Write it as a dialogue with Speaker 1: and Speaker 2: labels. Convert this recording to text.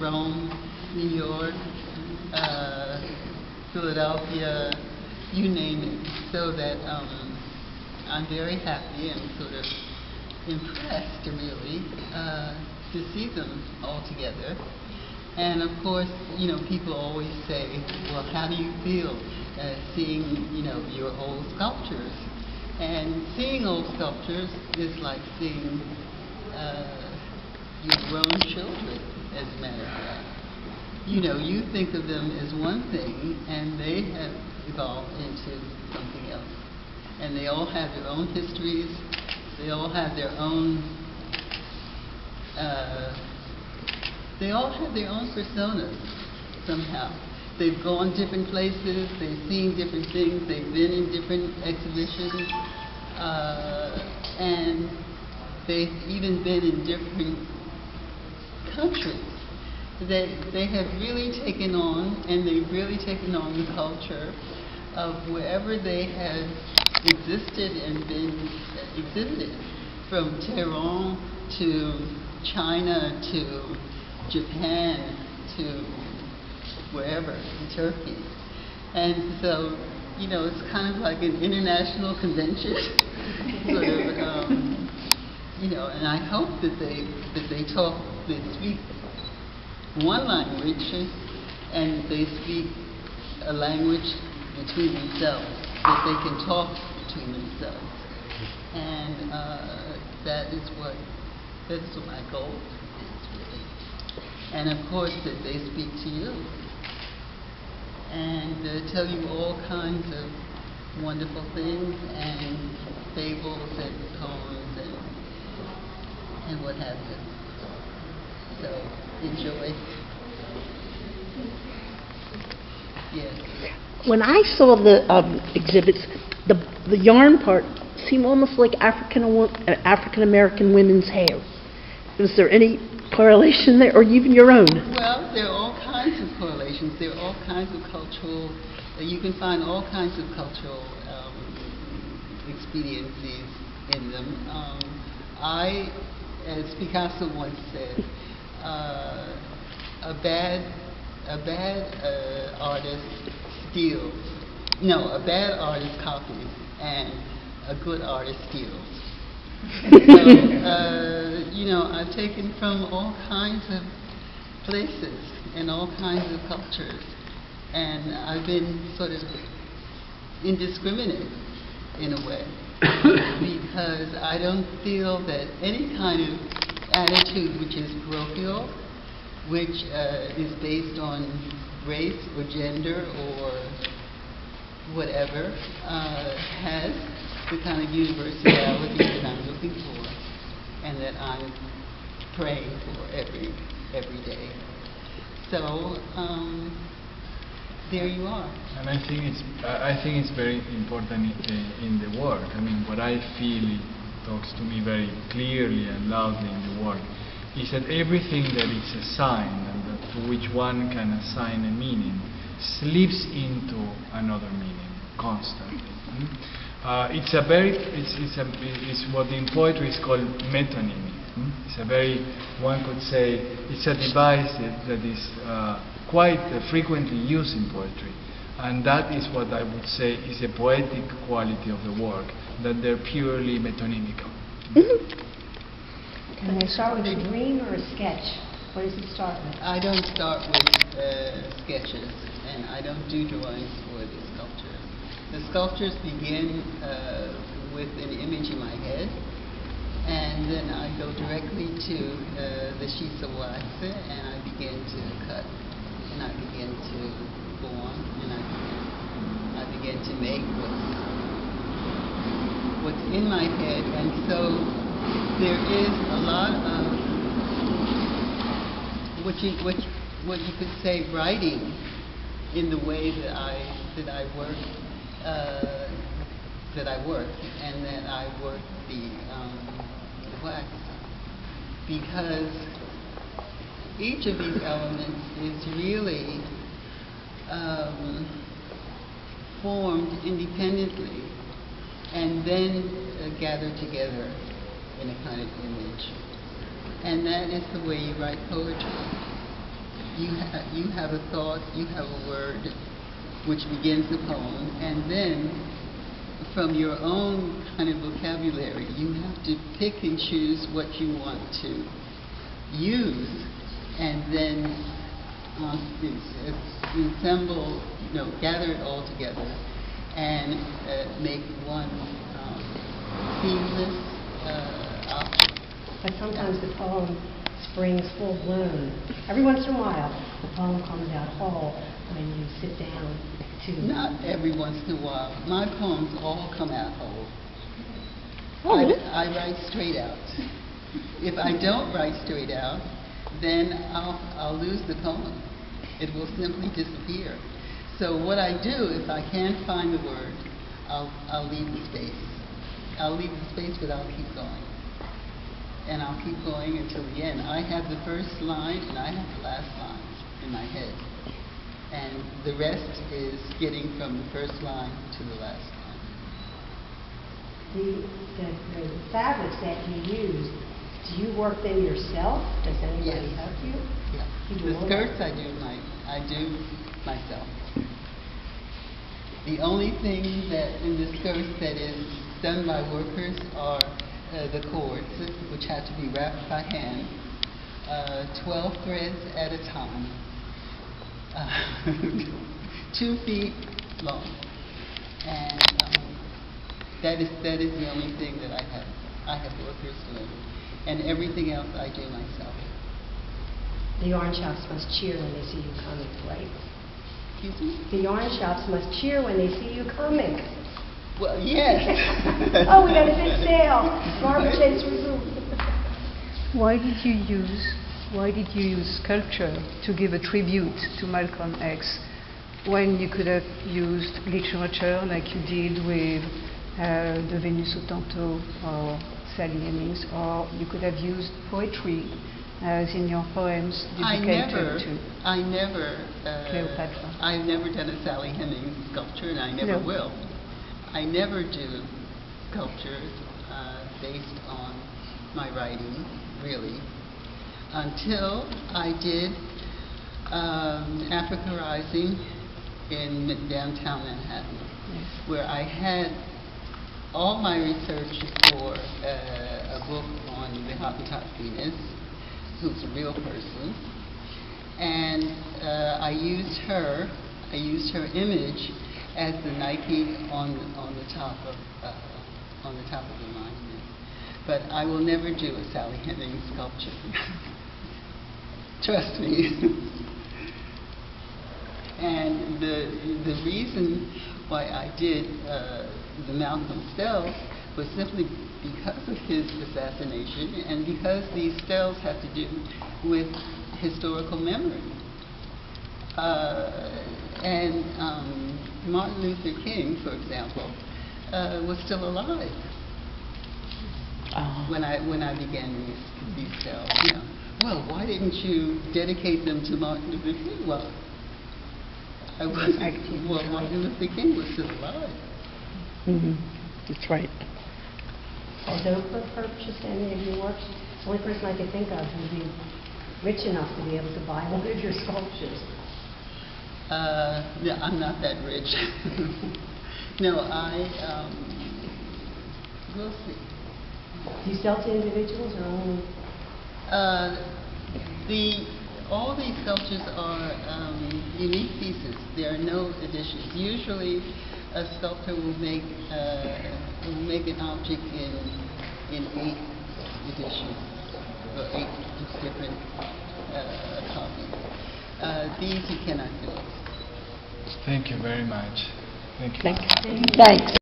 Speaker 1: Rome, New York, Philadelphia, you name it. So that I'm very happy and sort of impressed, really, to see them all together. And of course, people always say, well, how do you feel seeing, your old sculptures? And seeing old sculptures is like seeing your grown children, as a matter of fact. You think of them as one thing, and they have evolved into something else. And they all have their own histories. They all have their own personas somehow. They've gone different places, they've seen different things, they've been in different exhibitions, and they've even been in different countries. They have really taken on, and they've really taken on the culture of wherever they have existed and been exhibited, from Tehran to China to Japan to wherever, in Turkey. And so, it's kind of like an international convention, sort of, and I hope that they speak one language, and they speak a language between themselves, that they can talk between themselves. And that is what my goal is, really. And of course, that they speak to you and tell you all kinds of wonderful things and fables and poems and what have you. So enjoy. Yes.
Speaker 2: When I saw the exhibits, the yarn part seemed almost like African American women's hair. Was there any correlation there, or even your own?
Speaker 1: Well, there are all kinds of correlations. There are all kinds of cultural. You can find all kinds of cultural expediencies in them. As Picasso once said, a bad artist steals. No, a bad artist copies, and a good artist steals. So, I've taken from all kinds of places and all kinds of cultures, and I've been sort of indiscriminate in a way, because I don't feel that any kind of attitude which is parochial, which is based on race or gender or whatever, has the kind of universality that I'm looking for and that I'm praying for every day. So there you are.
Speaker 3: And I think it's very important in the work. I mean, what I feel, it talks to me very clearly and loudly in the work, is that everything that is a sign and to which one can assign a meaning slips into another meaning constantly. It's what in poetry is called metonymy. It's a very, one could say, it's a device that is quite frequently used in poetry, and that is what I would say is a poetic quality of the work, that they're purely metonymical.
Speaker 4: Can they start with a dream or a sketch? What does it start with?
Speaker 1: I don't start with sketches, and I don't do drawings for the sculptures. The sculptures begin with an image in my head, and then I go directly to the sheets of wax, and I begin to cut, and I begin to form, and I begin to make what's in my head. And so there is a lot of what you could say writing in the way that I work, and that I work the wax, because each of these elements is really formed independently and then gathered together in a kind of image. And that is the way you write poetry. you have a thought, you have a word which begins the poem, and then from your own kind of vocabulary, you have to pick and choose what you want to use, and then assemble, gather it all together, and make one seamless object.
Speaker 4: But sometimes the poem springs full blown. Every once in a while, the poem comes out whole when you sit down to...
Speaker 1: Not every once in a while. My poems all come out whole.
Speaker 2: Oh, really?
Speaker 1: I write straight out. If I don't write straight out, then I'll lose the poem. It will simply disappear. So what I do, if I can't find the word, I'll leave the space. I'll leave the space, but I'll keep going. And I'll keep going until the end. I have the first line and I have the last line in my head. And the rest is getting from the first line to the last line.
Speaker 4: The fabrics that you use, do you work them yourself? Does anybody
Speaker 1: Yes.
Speaker 4: help you?
Speaker 1: Yeah.
Speaker 4: You do
Speaker 1: The
Speaker 4: all
Speaker 1: skirts
Speaker 4: that?
Speaker 1: I do myself. The only thing that in the skirts that is done by workers are the cords, which have to be wrapped by hand, 12 threads at a time, 2 feet long, and that is the only thing that I have workers doing, and everything else I do myself.
Speaker 4: The yarn shops must cheer when they see you coming, right?
Speaker 1: Excuse me?
Speaker 4: The yarn shops must cheer when they see you coming.
Speaker 1: Well, yes.
Speaker 4: Oh, we got a big sale. Marble chase resumed.
Speaker 5: Why did you use sculpture to give a tribute to Malcolm X when you could have used literature like you did with the Venus Otranto or Sally Hemings, or you could have used poetry as in your poems dedicated to Cleopatra?
Speaker 1: I've never done a Sally Hemings sculpture, and I never
Speaker 5: No.
Speaker 1: will. I never do sculptures based on my writing, really, until I did Africa Rising in downtown Manhattan,
Speaker 5: Yes.
Speaker 1: where I had all my research for a book on the Hottentot Venus, who's a real person, and I used her image as the Nike on the top of the monument. But I will never do a Sally Hemings sculpture. Trust me. And the reason why I did the Malcolm Stele was simply because of his assassination, and because these steles have to do with historical memory. And Martin Luther King, for example, was still alive when I began these steles. Well, why didn't you dedicate them to Martin Luther King? Well, Martin Luther King was still alive.
Speaker 2: Mm-hmm. That's right.
Speaker 4: Has Oprah purchased any of your works? The only person I could think of who would be rich enough to be able to buy one of your sculptures.
Speaker 1: Yeah, I'm not that rich. No, we'll see.
Speaker 4: Do you sell to individuals or only?
Speaker 1: All these sculptures are unique pieces. There are no additions. Usually, a sculptor will make an object in 8 editions or 8 different copies. These you cannot do.
Speaker 3: Thank you very much. Thank you.
Speaker 2: Thanks.